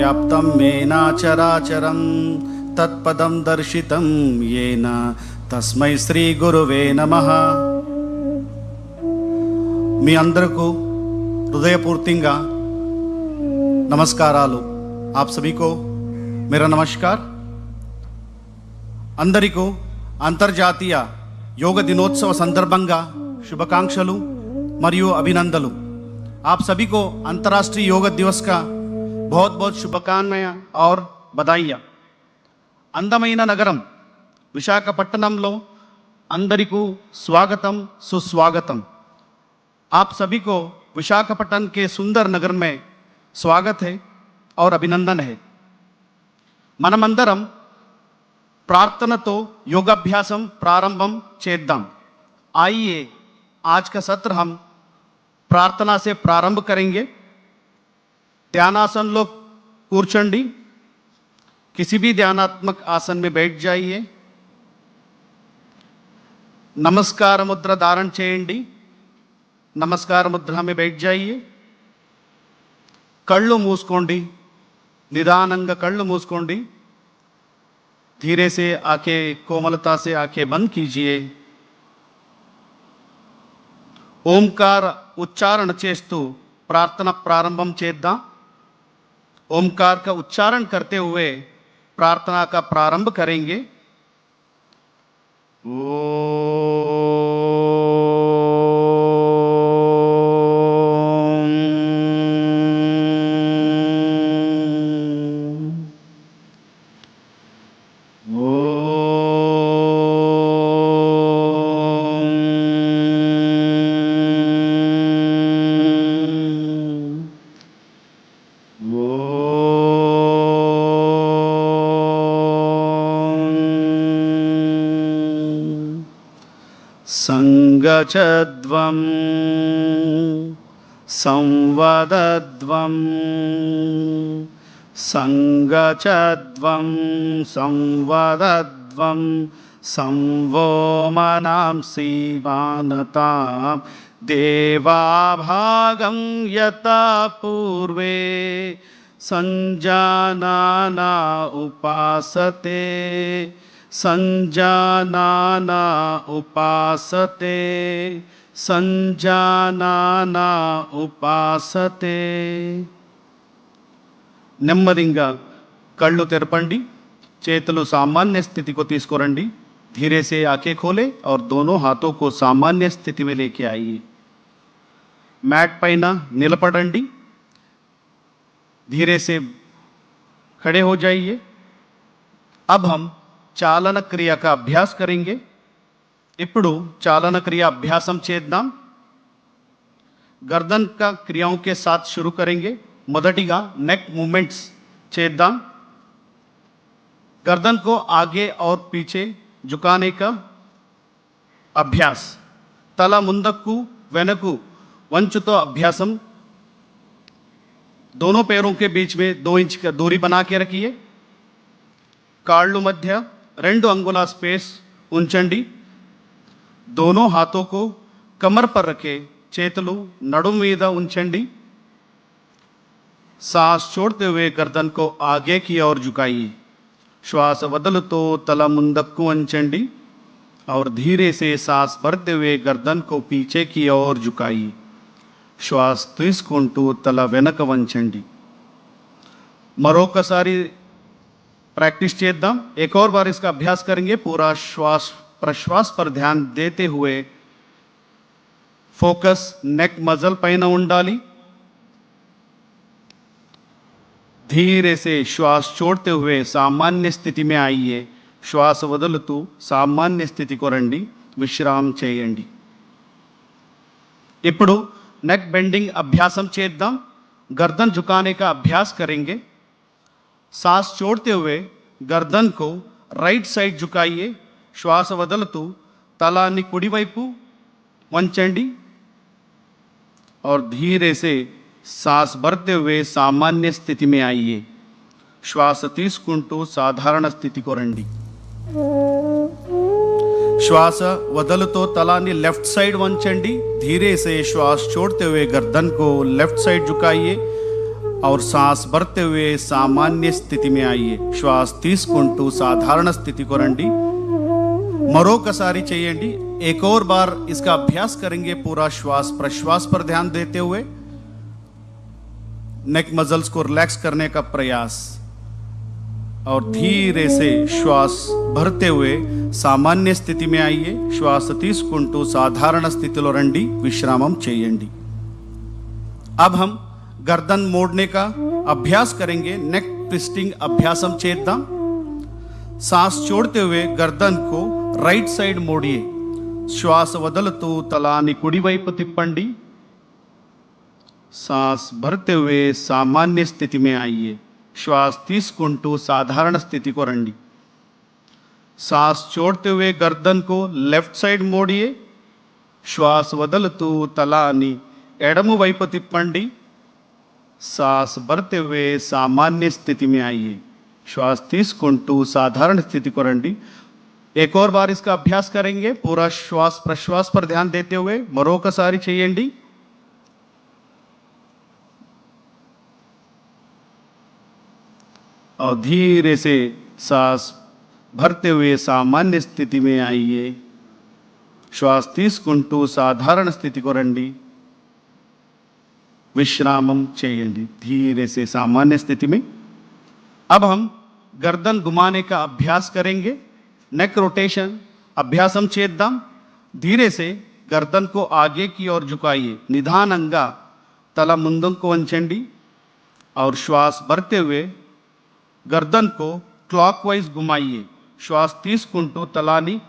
व्याप्तं येन चराचरं तत्पदं दर्शितं येन तस्मै श्री गुरुवे नमः। మీ అందరకు హృదయపూర్తిగా నమస్కారాలు। आप सभी को मेरा नमस्कार। అందరికీ అంతర్జాతీయ యోగ దినోత్సవ సందర్భంగా శుభాకాంక్షలు మరియు అభినందనలు। आप सभी को अंतर्राष्ट्रीय योग दिवस का बहुत बहुत शुभकामनाएं और बधाइयाँ। అందమైన నగరం విశాఖపట్నంలో అందరికీ స్వాగతం సుస్వాగతం। आप सभी को विशाखापट्टनम के सुंदर नगर में स्वागत है और अभिनंदन है। मनमंदरम प्रार्थनतो योगाभ्यासम प्रारंभम चेद्दाम। आइए आज का सत्र हम प्रार्थना से प्रारंभ करेंगे। ध्यानासन लोग कूर्चंडी किसी भी ध्यानात्मक आसन में बैठ जाइए। नमस्कार मुद्रा धारण చేయండి। नमस्कार मुद्रा में बैठ जाइए। कళ్ళు మూసుకోండి, निदानंगा कళ్ళు మూసుకోండి। धीरे से आंखें कोमलता से आंखें बंद कीजिए। ओमकार उच्चारण చేస్తూ प्रार्थना प्रारंभम చేద్దాం। ओमकार का उच्चारण करते हुए प्रार्थना का प्रारंभ करेंगे। संगचद्वं संवदद्वं संगचद्वं संवदद्वं संवोमनां सीवानतां देवाभागं यथा पूर्वे संजानाना उपासते संजानाना उपासते संजानाना उपासते। నెమ్మదిగా కళ్ళు తెరపండి, చేతులు सामान्य स्थिति को తీసుకురండి। धीरे से आंखें खोलें और दोनों हाथों को सामान्य स्थिति में लेके आइए। मैट పైన నిలబడండి। धीरे से खड़े हो जाइए। अब हम चालन क्रिया का अभ्यास करेंगे। ఇప్పుడు चालन क्रिया अभ्यासम చేద్దాం। गर्दन का क्रियाओं के साथ शुरू करेंगे। మొదటిగా नेक मूवमेंट्स చేద్దాం। गर्दन को आगे और पीछे झुकाने का अभ्यास। తల ముందుకు వెనక్కు వంచుతో अभ्यासम। दोनों पैरों के बीच में 2 इंच का दूरी बना के रखिए। కాళ్ళు మధ్య 2 अंगुला स्पेस ఉంచండి। दोनों हाथों को कमर पर रखे, చేతులు నడుము మీద ఉంచండి। सांस छोड़ते हुए गर्दन को आगे की ओर झुकाइए। श्वास వదులుతూ తల ముందుకు వంచండి और धीरे से सांस भरते हुए गर्दन को पीछे की ओर झुकाइए। श्वास తీసుకుంటూ తల వెనక వంచండి। మరొకసారి प्रैक्टिस చేద్దాం। एक और बार इसका अभ्यास करेंगे। पूरा श्वास प्रश्वास पर ध्यान देते हुए फोकस नेक मसल పైన ఉండాలి। धीरे से श्वास छोड़ते हुए सामान्य स्थिति में आइए। श्वास వదులుతూ सामान्य स्थिति को రండి। విశ్రామం చేయండి। ఇప్పుడు नेक बेंडिंग अभ्यासम చేద్దాం। गर्दन झुकाने का अभ्यास करेंगे। सांस छोड़ते हुए गर्दन को राइट साइड झुकाइए। श्वास వదులుతూ తలాన్ని కుడివైపు వంచండి और धीरे से सांस भरते हुए सामान्य स्थिति में आइए। श्वास తీసుకుంటూ సాధారణ స్థితికి రండి। श्वास వదులుతూ తలాన్ని लेफ्ट साइड వంచండి। धीरे से श्वास छोड़ते हुए गर्दन को लेफ्ट साइड झुकाइए और सांस भरते हुए सामान्य स्थिति में आइए. శ్వాస తీసుకుంటూ సాధారణ స్థితి को రండి. మరొకసారి చేయండి. एक और बार इसका अभ्यास करेंगे. पूरा श्वास प्रश्वास पर ध्यान देते हुए नेक मसल्स को रिलैक्स करने का प्रयास और धीरे से श्वास भरते हुए सामान्य स्थिति में आइए. శ్వాస తీసుకుంటూ సాధారణ స్థితిలో రండి. విశ్రామం చేయండి. अब हम गर्दन मोड़ने का अभ्यास करेंगे. नेक ट्विस्टिंग अभ्यासम చేద్దాం. सांस छोड़ते हुए गर्दन को राइट साइड मोड़िए. శ్వాస వదులుతూ తలాన్ని కుడివైపు తిప్పండి. सांस भरते हुए सामान्य स्थिति में आइए. श्वास తీసుకుంటూ సాధారణ స్థితికి రండి. सांस छोड़ते हुए गर्दन को लेफ्ट साइड मोड़िए. श्वास వదులుతూ తలాన్ని ఎడమ వైపు తిప్పండి. सांस भरते हुए सामान्य स्थिति में आइए. श्वास తీసుకుంటూ साधारण स्थिति को రండి. एक और बार इसका अभ्यास करेंगे. पूरा श्वास प्रश्वास पर ध्यान देते हुए మరొకసారి చేయండి. और धीरे से सांस भरते हुए सामान्य स्थिति में आइए. श्वास తీసుకుంటూ साधारण स्थिति को రండి. विश्रामम చేయండి. धीरे से सामान्य स्थिति में. अब हम गर्दन घुमाने का अभ्यास करेंगे. नेक रोटेशन अभ्यासम చేద్దాం. धीरे से गर्दन को आगे की ओर झुकाइए. निधाనంగా తల ముందుకు వంచండి. और श्वास भरते हुए गर्दन को क्लॉकवाइज घुमाइए. श्वास తీసుకుంటూ తలాన్ని